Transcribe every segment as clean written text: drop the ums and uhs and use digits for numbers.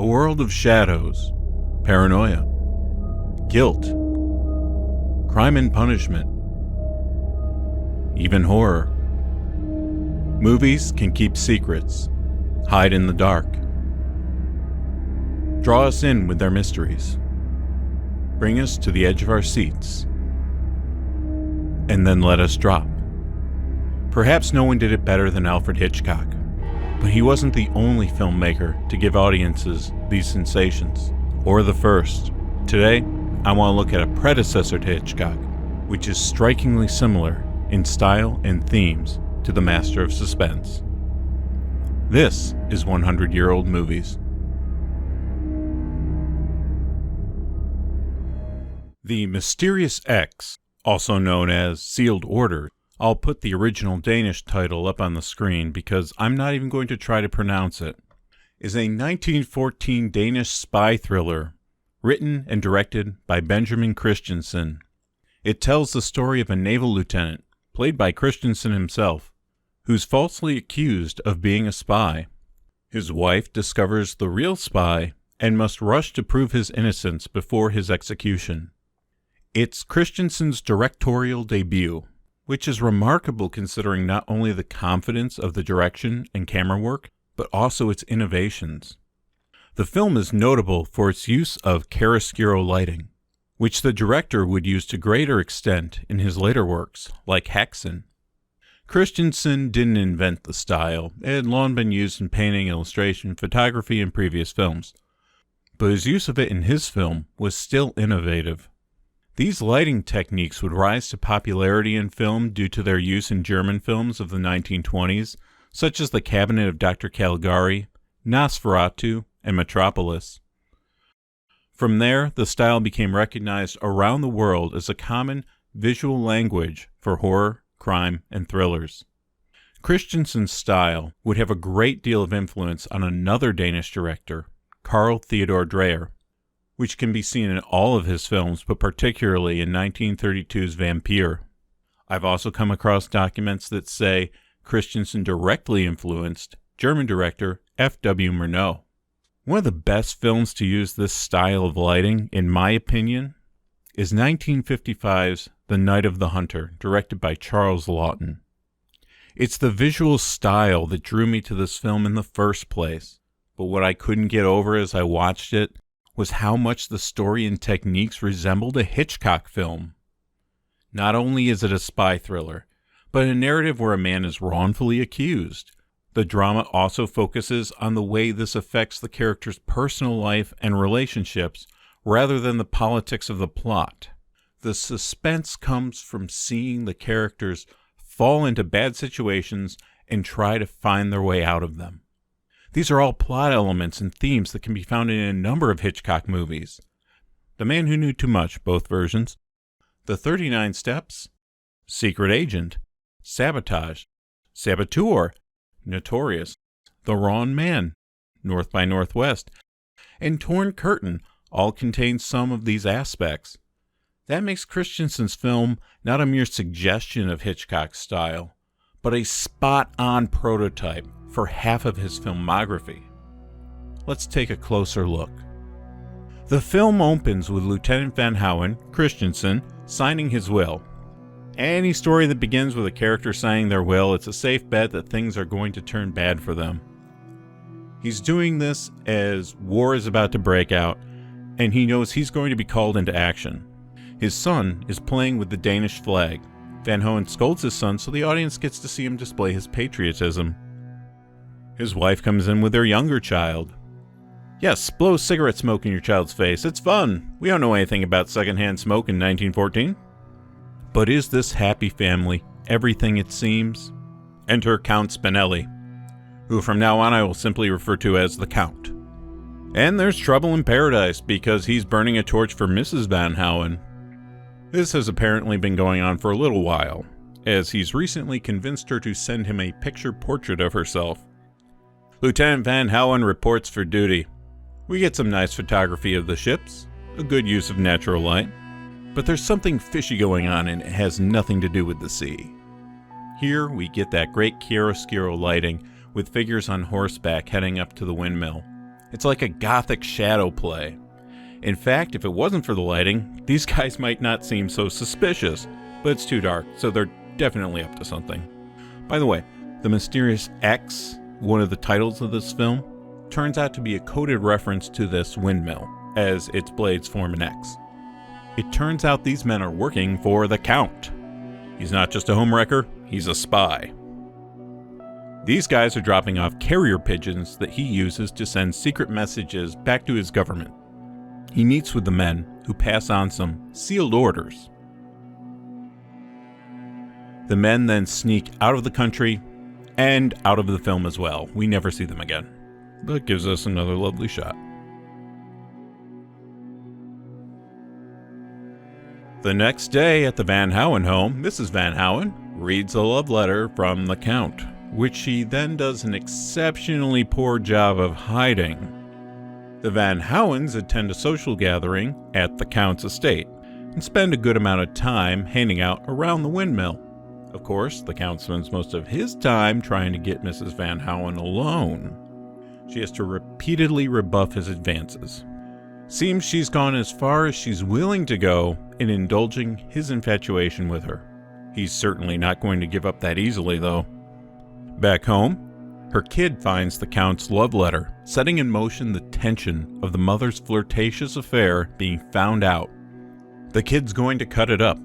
world of shadows, paranoia, guilt, crime and punishment, even horror. Movies can keep secrets, hide in the dark, draw us in with their mysteries, bring us to the edge of our seats, and then let us drop. Perhaps no one did it better than Alfred Hitchcock, but he wasn't the only filmmaker to give audiences these sensations, or the first. Today, I want to look at a predecessor to Hitchcock, which is strikingly similar in style and themes to the master of suspense. This is 100-Year-Old Movies. The Mysterious X, also known as Sealed Order, I'll put the original Danish title up on the screen because I'm not even going to try to pronounce it, is a 1914 Danish spy thriller written and directed by Benjamin Christensen. It tells the story of a naval lieutenant, played by Christensen himself, who's falsely accused of being a spy. His wife discovers the real spy and must rush to prove his innocence before his execution. It's Christensen's directorial debut, which is remarkable considering not only the confidence of the direction and camera work, but also its innovations. The film is notable for its use of chiaroscuro lighting, which the director would use to greater extent in his later works, like Häxan. Christensen didn't invent the style. It had long been used in painting, illustration, photography, and previous films, but his use of it in his film was still innovative. These lighting techniques would rise to popularity in film due to their use in German films of the 1920s, such as The Cabinet of Dr. Caligari, Nosferatu, and Metropolis. From there, the style became recognized around the world as a common visual language for horror, crime, and thrillers. Christensen's style would have a great deal of influence on another Danish director, Carl Theodor Dreyer, which can be seen in all of his films, but particularly in 1932's Vampire. I've also come across documents that say Christensen directly influenced German director F.W. Murnau. One of the best films to use this style of lighting, in my opinion, is 1955's The Night of the Hunter, directed by Charles Laughton. It's the visual style that drew me to this film in the first place, but what I couldn't get over as I watched it was how much the story and techniques resembled a Hitchcock film. Not only is it a spy thriller, but a narrative where a man is wrongfully accused. The drama also focuses on the way this affects the character's personal life and relationships, rather than the politics of the plot. The suspense comes from seeing the characters fall into bad situations and try to find their way out of them. These are all plot elements and themes that can be found in a number of Hitchcock movies. The Man Who Knew Too Much, both versions, The 39 Steps, Secret Agent, Sabotage, Saboteur, Notorious, The Wrong Man, North by Northwest, and Torn Curtain all contain some of these aspects. That makes Christensen's film not a mere suggestion of Hitchcock's style, but a spot-on prototype for half of his filmography. Let's take a closer look. The film opens with Lieutenant Van Houten, Christensen, signing his will. Any story that begins with a character signing their will, it's a safe bet that things are going to turn bad for them. He's doing this as war is about to break out, and he knows he's going to be called into action. His son is playing with the Danish flag. Van Houten scolds his son so the audience gets to see him display his patriotism. His wife comes in with their younger child. Yes, blow cigarette smoke in your child's face. It's fun. We don't know anything about secondhand smoke in 1914. But is this happy family everything it seems? Enter Count Spinelli, who from now on I will simply refer to as the Count. And there's trouble in paradise because he's burning a torch for Mrs. Van Houten. This has apparently been going on for a little while, as he's recently convinced her to send him a picture portrait of herself. Lieutenant Van Houten reports for duty. We get some nice photography of the ships, a good use of natural light, but there's something fishy going on and it has nothing to do with the sea. Here we get that great chiaroscuro lighting with figures on horseback heading up to the windmill. It's like a gothic shadow play. In fact, if it wasn't for the lighting, these guys might not seem so suspicious, but it's too dark, so they're definitely up to something. By the way, the mysterious X, one of the titles of this film, turns out to be a coded reference to this windmill, as its blades form an X. It turns out these men are working for the Count. He's not just a homewrecker, he's a spy. These guys are dropping off carrier pigeons that he uses to send secret messages back to his government. He meets with the men, who pass on some sealed orders. The men then sneak out of the country and out of the film as well. We never see them again. That gives us another lovely shot. The next day at the Van Howen home, Mrs. Van Howen reads a love letter from the Count, which she then does an exceptionally poor job of hiding. The Van Howens attend a social gathering at the Count's estate and spend a good amount of time hanging out around the windmill. Of course, the Count spends most of his time trying to get Mrs. Van Howen alone. She has to repeatedly rebuff his advances. Seems she's gone as far as she's willing to go in indulging his infatuation with her. He's certainly not going to give up that easily, though. Back home, her kid finds the Count's love letter, setting in motion the tension of the mother's flirtatious affair being found out. The kid's going to cut it up,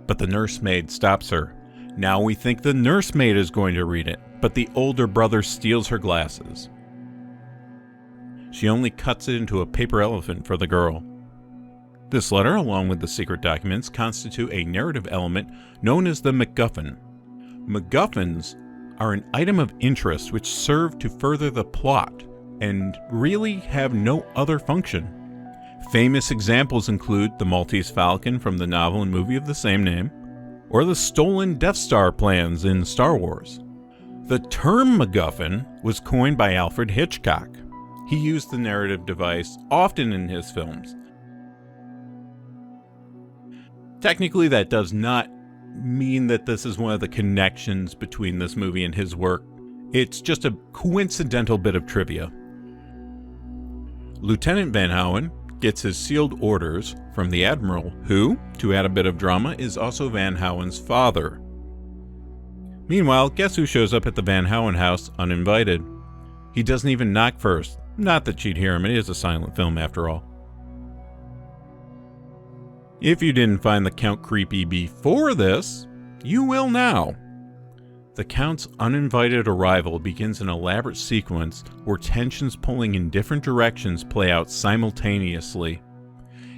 but the nursemaid stops her. Now we think the nursemaid is going to read it, but the older brother steals her glasses. She only cuts it into a paper elephant for the girl. This letter, along with the secret documents, constitute a narrative element known as the MacGuffin. MacGuffins are an item of interest which serve to further the plot and really have no other function. Famous examples include the Maltese Falcon from the novel and movie of the same name, or the stolen Death Star plans in Star Wars. The term MacGuffin was coined by Alfred Hitchcock. He used the narrative device often in his films. Technically, that does not mean that this is one of the connections between this movie and his work. It's just a coincidental bit of trivia. Lieutenant Van Howen gets his sealed orders from the Admiral, who, to add a bit of drama, is also Van Howen's father. Meanwhile, guess who shows up at the Van Howen house uninvited? He doesn't even knock first. Not that she'd hear him, it is a silent film after all. If you didn't find the Count creepy before this, you will now. The Count's uninvited arrival begins an elaborate sequence where tensions pulling in different directions play out simultaneously.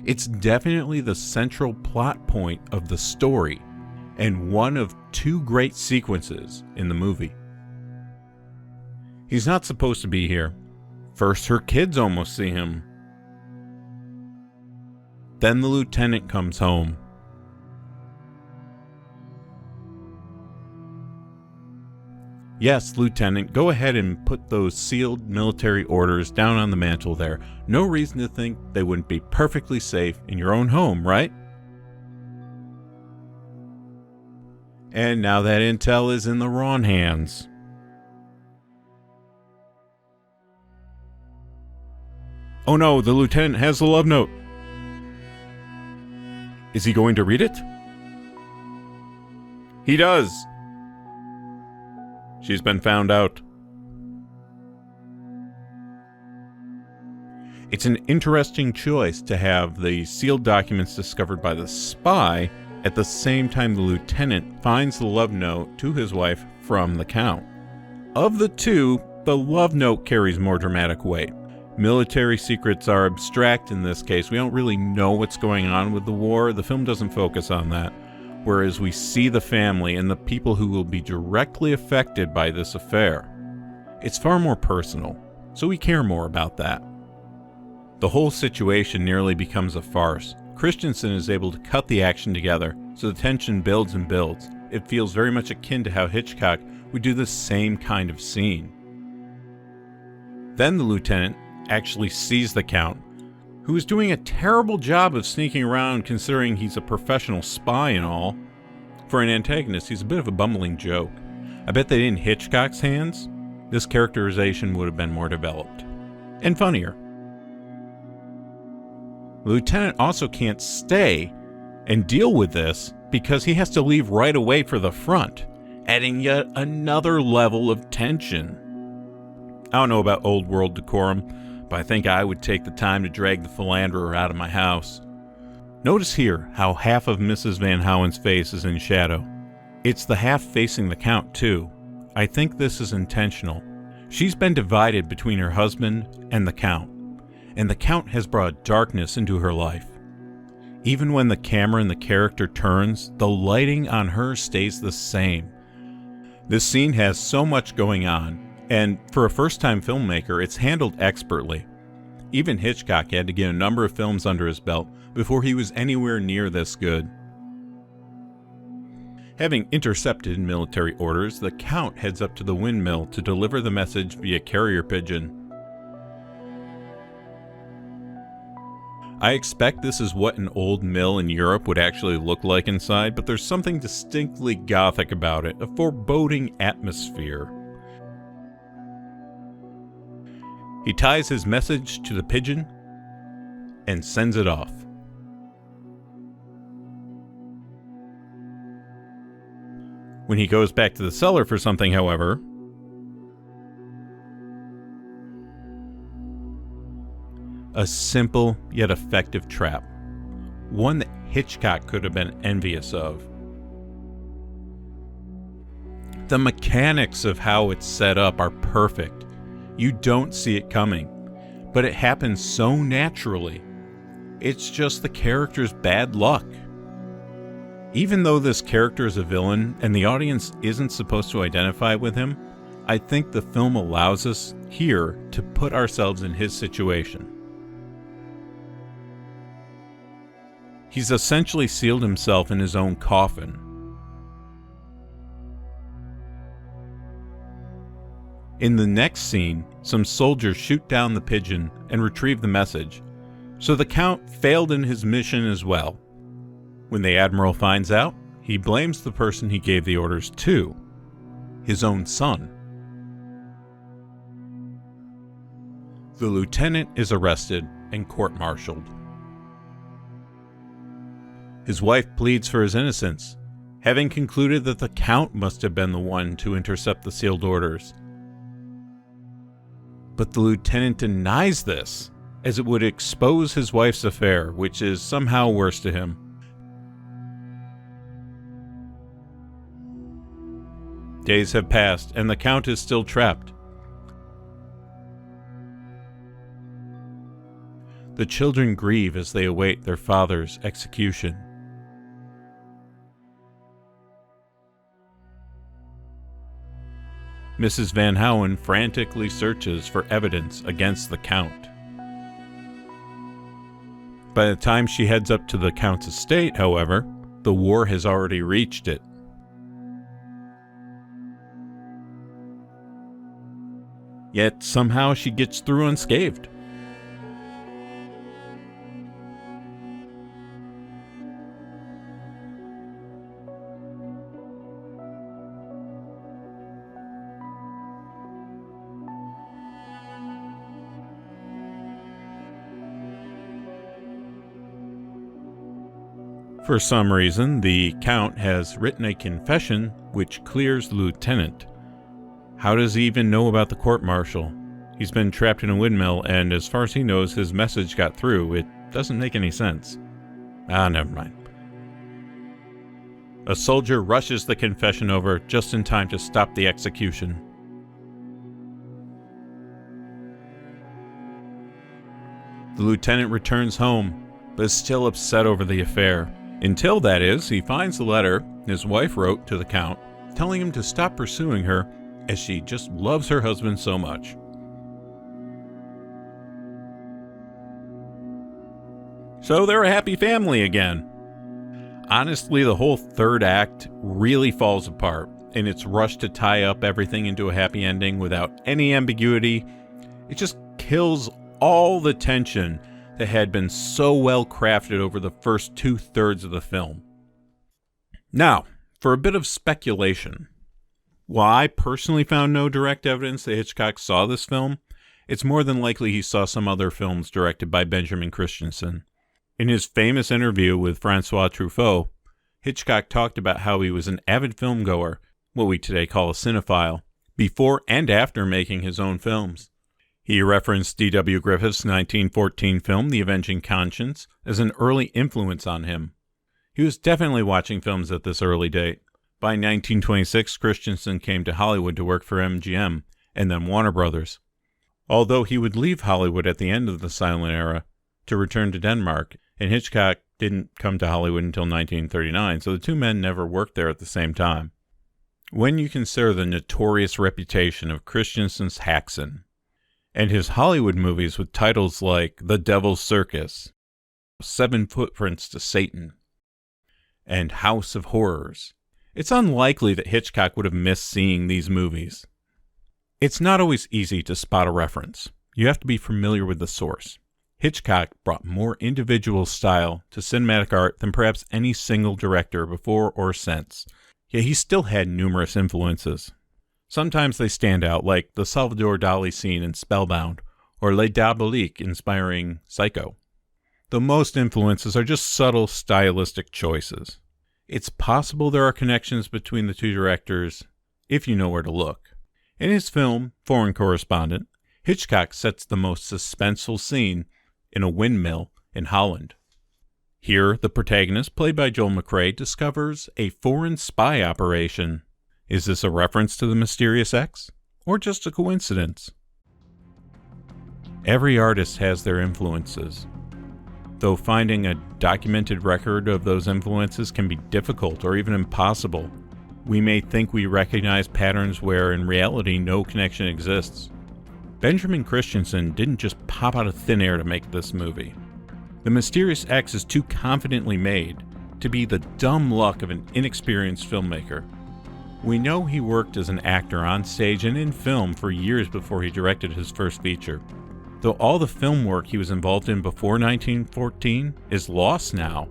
It's definitely the central plot point of the story, and one of two great sequences in the movie. He's not supposed to be here. First, her kids almost see him. Then the lieutenant comes home. Yes, Lieutenant, go ahead and put those sealed military orders down on the mantle there. No reason to think they wouldn't be perfectly safe in your own home, right? And now that intel is in the wrong hands. Oh no, the lieutenant has the love note. Is he going to read it? He does. She's been found out. It's an interesting choice to have the sealed documents discovered by the spy at the same time the lieutenant finds the love note to his wife from the Count. Of the two, the love note carries more dramatic weight. Military secrets are abstract in this case. We don't really know what's going on with the war. The film doesn't focus on that. Whereas we see the family and the people who will be directly affected by this affair. It's far more personal, so we care more about that. The whole situation nearly becomes a farce. Christensen is able to cut the action together, so the tension builds and builds. It feels very much akin to how Hitchcock would do the same kind of scene. Then the lieutenant actually sees the Count, who is doing a terrible job of sneaking around considering he's a professional spy and all. For an antagonist, he's a bit of a bumbling joke. I bet that in Hitchcock's hands, this characterization would have been more developed. and funnier. The lieutenant also can't stay and deal with this because he has to leave right away for the front, adding yet another level of tension. I don't know about old world decorum, but I think I would take the time to drag the philanderer out of my house. Notice here how half of Mrs. Van Howen's face is in shadow. It's the half facing the Count, too. I think this is intentional. She's been divided between her husband and the Count, and the Count has brought darkness into her life. Even when the camera and the character turns, the lighting on her stays the same. This scene has so much going on, and for a first-time filmmaker, it's handled expertly. Even Hitchcock had to get a number of films under his belt before he was anywhere near this good. Having intercepted military orders, the Count heads up to the windmill to deliver the message via carrier pigeon. I expect this is what an old mill in Europe would actually look like inside, but there's something distinctly gothic about it, a foreboding atmosphere. He ties his message to the pigeon and sends it off. When he goes back to the cellar for something, however, a simple yet effective trap. One that Hitchcock could have been envious of. The mechanics of how it's set up are perfect. You don't see it coming, but it happens so naturally. It's just the character's bad luck. Even though this character is a villain and the audience isn't supposed to identify with him, I think the film allows us here to put ourselves in his situation. He's essentially sealed himself in his own coffin. In the next scene, some soldiers shoot down the pigeon and retrieve the message, so the Count failed in his mission as well. When the Admiral finds out, he blames the person he gave the orders to, his own son. The lieutenant is arrested and court-martialed. His wife pleads for his innocence, having concluded that the Count must have been the one to intercept the sealed orders. But the lieutenant denies this, as it would expose his wife's affair, which is somehow worse to him. Days have passed, and the Count is still trapped. The children grieve as they await their father's execution. Mrs. Van Howen frantically searches for evidence against the Count. By the time she heads up to the Count's estate, however, the war has already reached it. Yet somehow she gets through unscathed. For some reason, the Count has written a confession which clears the lieutenant. How does he even know about the court-martial? He's been trapped in a windmill, and as far as he knows, his message got through. It doesn't make any sense. Never mind. A soldier rushes the confession over just in time to stop the execution. The lieutenant returns home, but is still upset over the affair. Until, that is, he finds the letter his wife wrote to the Count, telling him to stop pursuing her as she just loves her husband so much. So they're a happy family again. Honestly, the whole third act really falls apart, and it's rushed to tie up everything into a happy ending without any ambiguity. It just kills all the tension that had been so well crafted over the first 2/3 of the film. Now, for a bit of speculation. While I personally found no direct evidence that Hitchcock saw this film, it's more than likely he saw some other films directed by Benjamin Christensen. In his famous interview with Francois Truffaut, Hitchcock talked about how he was an avid filmgoer, what we today call a cinephile, before and after making his own films. He referenced D.W. Griffith's 1914 film, The Avenging Conscience, as an early influence on him. He was definitely watching films at this early date. By 1926, Christensen came to Hollywood to work for MGM, and then Warner Brothers. Although he would leave Hollywood at the end of the silent era to return to Denmark, and Hitchcock didn't come to Hollywood until 1939, so the two men never worked there at the same time. When you consider the notorious reputation of Christensen's Haxan, and his Hollywood movies with titles like The Devil's Circus, 7 Footprints to Satan, and House of Horrors, it's unlikely that Hitchcock would have missed seeing these movies. It's not always easy to spot a reference. You have to be familiar with the source. Hitchcock brought more individual style to cinematic art than perhaps any single director before or since, yet he still had numerous influences. Sometimes they stand out, like the Salvador Dali scene in Spellbound, or Les Diaboliques inspiring Psycho. Though most influences are just subtle stylistic choices. It's possible there are connections between the two directors, if you know where to look. In his film, Foreign Correspondent, Hitchcock sets the most suspenseful scene in a windmill in Holland. Here, the protagonist, played by Joel McCrea, discovers a foreign spy operation. Is this a reference to the Mysterious X, or just a coincidence? Every artist has their influences. Though finding a documented record of those influences can be difficult or even impossible, we may think we recognize patterns where in reality no connection exists. Benjamin Christensen didn't just pop out of thin air to make this movie. The Mysterious X is too confidently made to be the dumb luck of an inexperienced filmmaker. We know he worked as an actor on stage and in film for years before he directed his first feature. Though all the film work he was involved in before 1914 is lost now,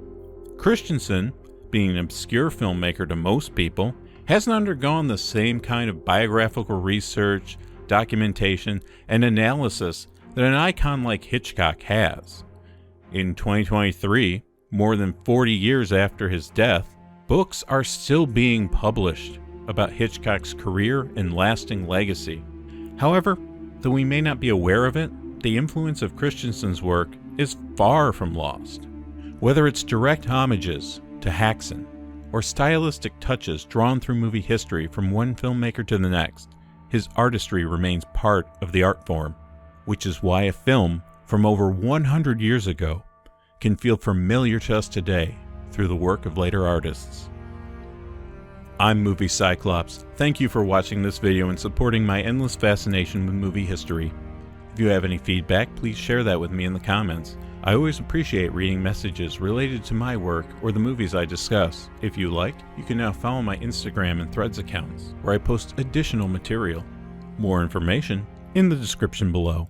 Christensen, being an obscure filmmaker to most people, hasn't undergone the same kind of biographical research, documentation, and analysis that an icon like Hitchcock has. In 2023, more than 40 years after his death, books are still being published about Hitchcock's career and lasting legacy. However, though we may not be aware of it, the influence of Christensen's work is far from lost. Whether it's direct homages to Haxan, or stylistic touches drawn through movie history from one filmmaker to the next, his artistry remains part of the art form, which is why a film from over 100 years ago can feel familiar to us today through the work of later artists. I'm Movie Cyclops. Thank you for watching this video and supporting my endless fascination with movie history. If you have any feedback, please share that with me in the comments. I always appreciate reading messages related to my work or the movies I discuss. If you like, you can now follow my Instagram and Threads accounts, where I post additional material. More information in the description below.